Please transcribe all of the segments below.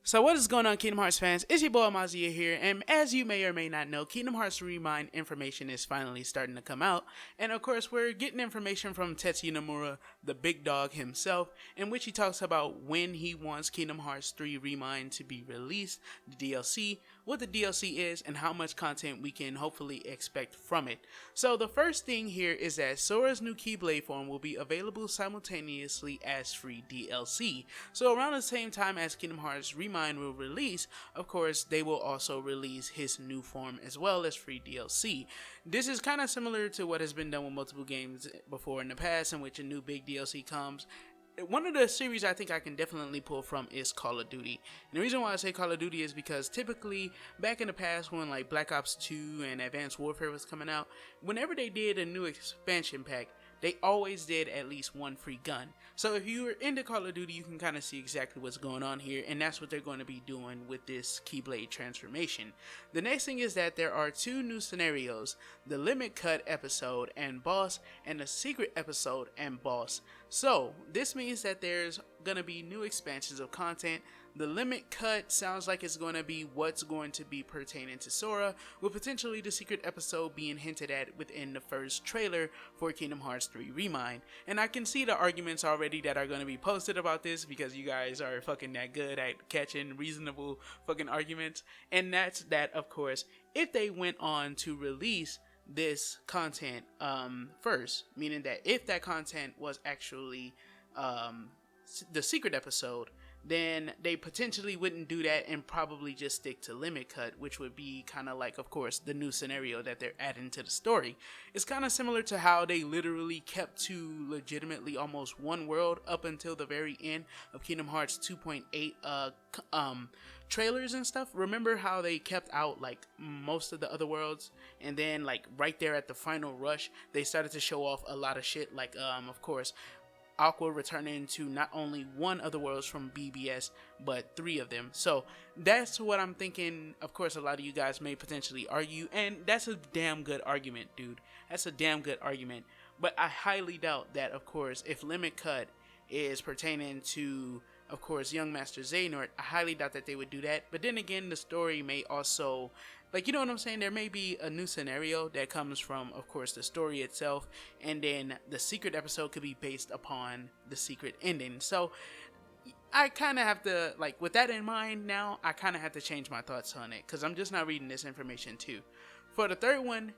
So what is going on, Kingdom Hearts fans? It's your boy Mazia here, and as you may or may not know, Kingdom Hearts Remind information is finally starting to come out, and of course we're getting information from Tetsuya Nomura, the big dog himself, in which he talks about when he wants Kingdom Hearts 3 Remind to be released, the DLC, what the DLC is, and how much content we can hopefully expect from it. So the first thing here is that Sora's new Keyblade form will be available simultaneously as free DLC. So around the same time as Kingdom Hearts Remind will release, of course, they will also release his new form as well as free DLC. This is kind of similar to what has been done with multiple games before in the past, in which a new big DLC comes. One of the series I think I can definitely pull from is Call of Duty. And the reason why I say Call of Duty is because typically back in the past when like Black Ops 2 and Advanced Warfare was coming out, whenever they did a new expansion pack, they always did at least one free gun. So if you were into Call of Duty, you can kind of see exactly what's going on here, and that's what they're going to be doing with this Keyblade transformation. The next thing is that there are two new scenarios, the Limit Cut episode and boss, and the secret episode and boss. So this means that there's going to be new expansions of content. The Limit Cut sounds like it's going to be what's going to be pertaining to Sora, with potentially the secret episode being hinted at within the first trailer for Kingdom Hearts 3 Remind. And I can see the arguments already that are going to be posted about this because you guys are fucking that good at catching reasonable fucking arguments. And that's that, of course, if they went on to release this content first, meaning that if that content was actually the secret episode, then they potentially wouldn't do that and probably just stick to Limit Cut, which would be kind of like, of course, the new scenario that they're adding to the story. It's kind of similar to how they literally kept to legitimately almost one world up until the very end of Kingdom Hearts 2.8 trailers and stuff. Remember how they kept out like most of the other worlds, and then like right there at the final rush, they started to show off a lot of shit, like of course, Aqua returning to not only one of the worlds from BBS, but three of them. So that's what I'm thinking. Of course, a lot of you guys may potentially argue, and that's a damn good argument, dude. That's a damn good argument. But I highly doubt that, of course, if Limit Cut is pertaining to, of course, Young Master Xehanort, I highly doubt that they would do that. But then again, the story may also, like, you know what I'm saying? There may be a new scenario that comes from, of course, the story itself, and then the secret episode could be based upon the secret ending. So I kind of have to, like, with that in mind now, I kind of have to change my thoughts on it, because I'm just not reading this information too. For the third one,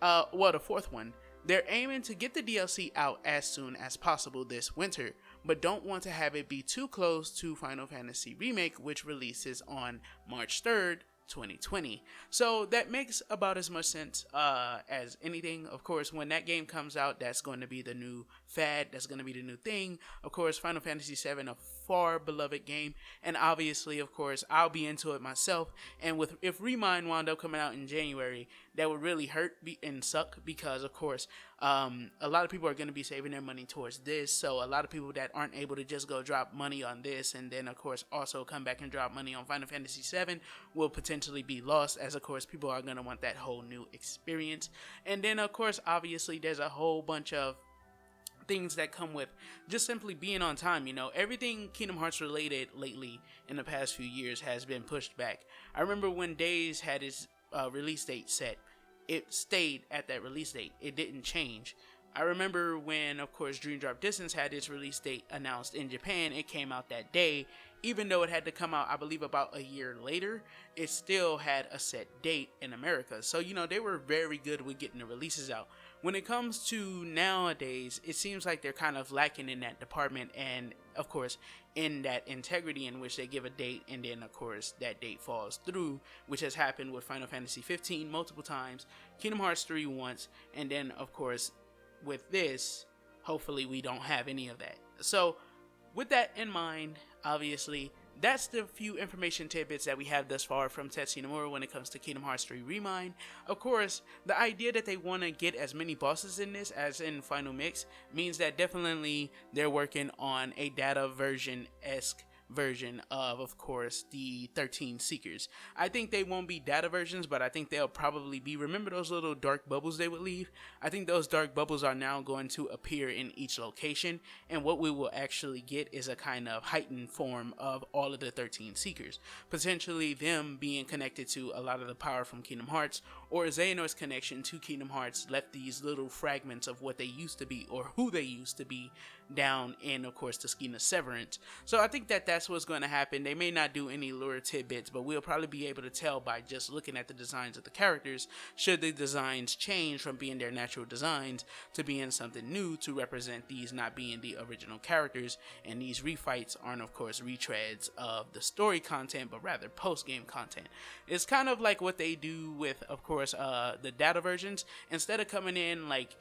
the fourth one, they're aiming to get the DLC out as soon as possible this winter, but don't want to have it be too close to Final Fantasy Remake, which releases on March 3rd, 2020. So that makes about as much sense as anything. Of course, when that game comes out, that's going to be the new fad, that's going to be the new thing. Of course, Final Fantasy VII, a far beloved game, and obviously, of course, I'll be into it myself. And if Remind wound up coming out in January, that would really hurt and suck, because of course a lot of people are going to be saving their money towards this. So a lot of people that aren't able to just go drop money on this and then of course also come back and drop money on Final Fantasy VII will potentially be lost, as of course people are going to want that whole new experience. And then of course obviously there's a whole bunch of things that come with just simply being on time. You know, everything Kingdom Hearts related lately in the past few years has been pushed back. I remember when Days had its release date set, it stayed at that release date. It didn't change. I remember when, of course, Dream Drop Distance had its release date announced in Japan, it came out that day. Even though it had to come out, I believe, about a year later, it still had a set date in America. So, you know, they were very good with getting the releases out. When it comes to nowadays, it seems like they're kind of lacking in that department, and, of course, in that integrity in which they give a date and then, of course, that date falls through, which has happened with Final Fantasy 15 multiple times, Kingdom Hearts 3 once, and then, of course, with this, hopefully we don't have any of that. So with that in mind, obviously, that's the few information tidbits that we have thus far from Tetsuya Nomura when it comes to Kingdom Hearts 3 Remind. Of course, the idea that they want to get as many bosses in this as in Final Mix means that definitely they're working on a data version-esque version of course, the 13 Seekers. I think they won't be data versions, but I think they'll probably be, remember those little dark bubbles they would leave? I think those dark bubbles are now going to appear in each location, and what we will actually get is a kind of heightened form of all of the 13 Seekers, potentially them being connected to a lot of the power from Kingdom Hearts, or Xehanort's connection to Kingdom Hearts left these little fragments of what they used to be or who they used to be down in, of course, the Skeena Severance. So I think that that's what's going to happen. They may not do any lure tidbits, but we'll probably be able to tell by just looking at the designs of the characters, should the designs change from being their natural designs to being something new to represent these not being the original characters, and these refights aren't, of course, retreads of the story content, but rather post-game content. It's kind of like what they do with, of course, the data versions. Instead of coming in like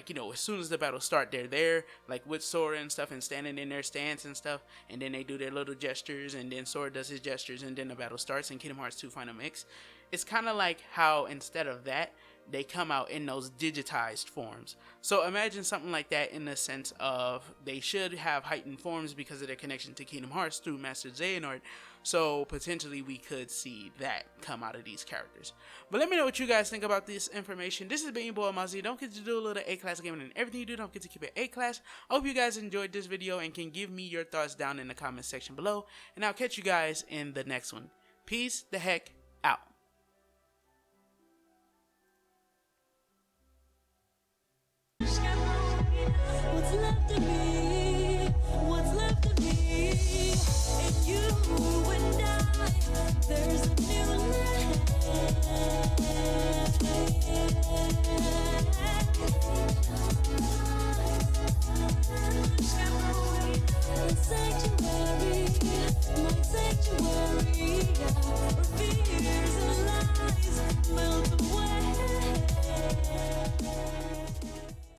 you know, as soon as the battle start, they're there, like with Sora and stuff, and standing in their stance and stuff, and then they do their little gestures, and then Sora does his gestures, and then the battle starts in Kingdom Hearts 2 Final Mix. It's kind of like how, instead of that, they come out in those digitized forms. So imagine something like that, in the sense of they should have heightened forms because of their connection to Kingdom Hearts through Master Xehanort. So potentially we could see that come out of these characters. But let me know what you guys think about this information. This has been your boy Mozzie. Don't forget to do a little A-class gaming, and everything you do, don't forget to keep it A-class. I hope you guys enjoyed this video and can give me your thoughts down in the comment section below. And I'll catch you guys in the next one. Peace the heck out. What's left of me? What's left of me? And you and I, there's a new land. Sanctuary, my sanctuary.